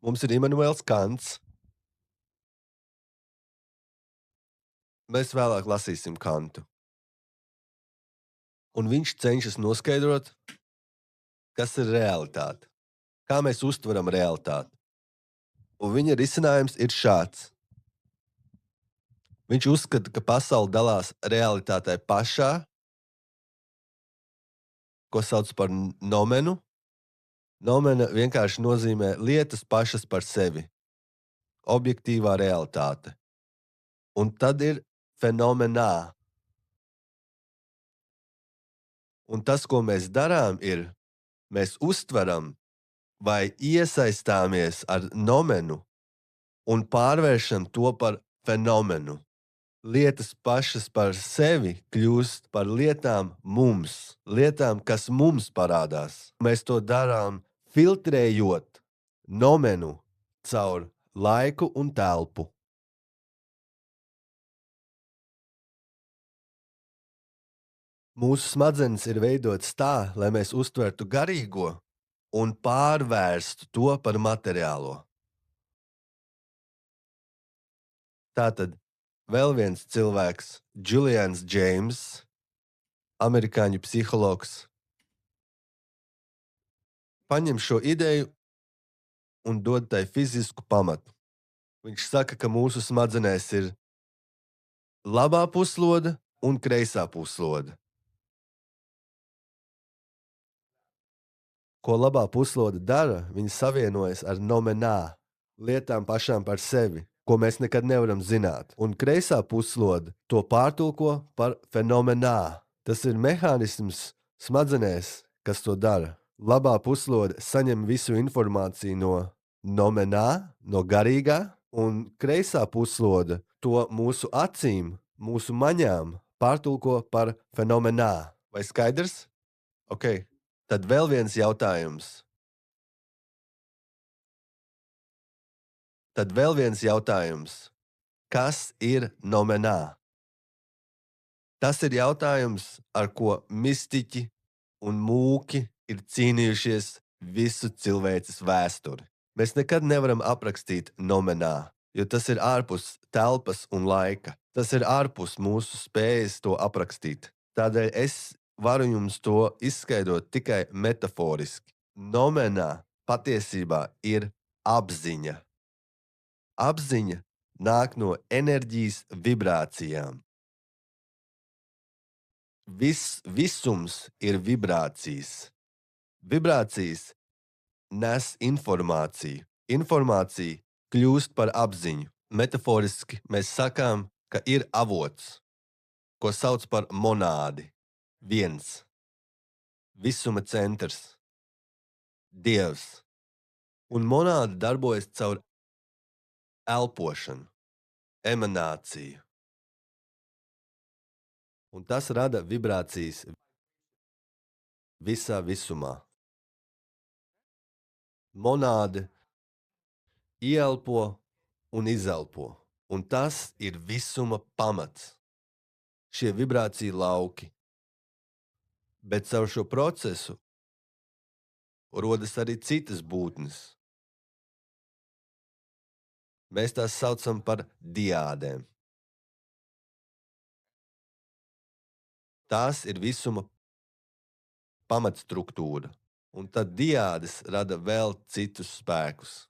Mums ir Immanuels Kants. Mēs vēlāk lasīsim Kantu. Un viņš cenšas noskaidrot, kas ir realitāte. Kā mēs uztveram realitāti. Un viņa risinājums ir šāds. Viņš uzskata, ka pasaule dalās realitātē pašā, ko sauc par nomenu. Nomena vienkārši nozīmē lietas pašas par sevi. Objektīvā realitāte. Un tad ir fenomenā. Un tas, ko mēs darām, ir, mēs uztveram vai iesaistāmies ar nomenu un pārvēršam to par fenomenu. Lietas pašas par sevi kļūst par lietām mums, lietām, kas mums parādās. Mēs to darām filtrējot nomenu caur laiku un telpu. Mūsu smadzenes ir veidotas tā, lai mēs uztvertu garīgo un pārvērstu to par materiālo. Tātad vēl viens cilvēks, Julians Džeims, amerikāņu psihologs, paņem šo ideju un dod tai fizisku pamatu. Viņš saka, ka mūsu smadzenēs ir labā puslode un kreisā puslode. Ko labā puslode dara, viņa savienojas ar nomenā, lietām pašām par sevi, ko mēs nekad nevaram zināt. Un kreisā puslode to pārtulko par fenomenā. Tas ir mehānisms smadzenēs, kas to dara. Labā puslode saņem visu informāciju no nomenā, no garīgā, un kreisā puslode to mūsu acīm, mūsu maņām pārtulko par fenomenā. Vai skaidrs? Ok. Tad vēl viens jautājums. Kas ir nomenā? Tas ir jautājums, ar ko mistiķi un mūki ir cīnījušies visu cilvēces vēsturi. Mēs nekad nevaram aprakstīt nomenā, jo tas ir ārpus telpas un laika. Tas ir ārpus mūsu spējas to aprakstīt. Tādēļ es varu jums to izskaidrot tikai metaforiski. Nomenā patiesībā ir apziņa. Apziņa nāk no enerģijas vibrācijām. Visums ir vibrācijas. Vibrācijas nes informāciju. Informācija kļūst par apziņu. Metaforiski mēs sakām, ka ir avots, ko sauc par monādi. Viens. Visuma centrs. Dievs. Un monāde darbojas caur elpošanu, emanāciju. Un tas rada vibrācijas visā visumā. Monāde ieelpo un izelpo, un tas ir visuma pamats. Šie vibrāciju lauki. Bet caur šo procesu rodas arī citas būtnes. Mēs tās saucam par diādēm. Tās ir visuma pamatstruktūra, un tad diādes rada vēl citus spēkus.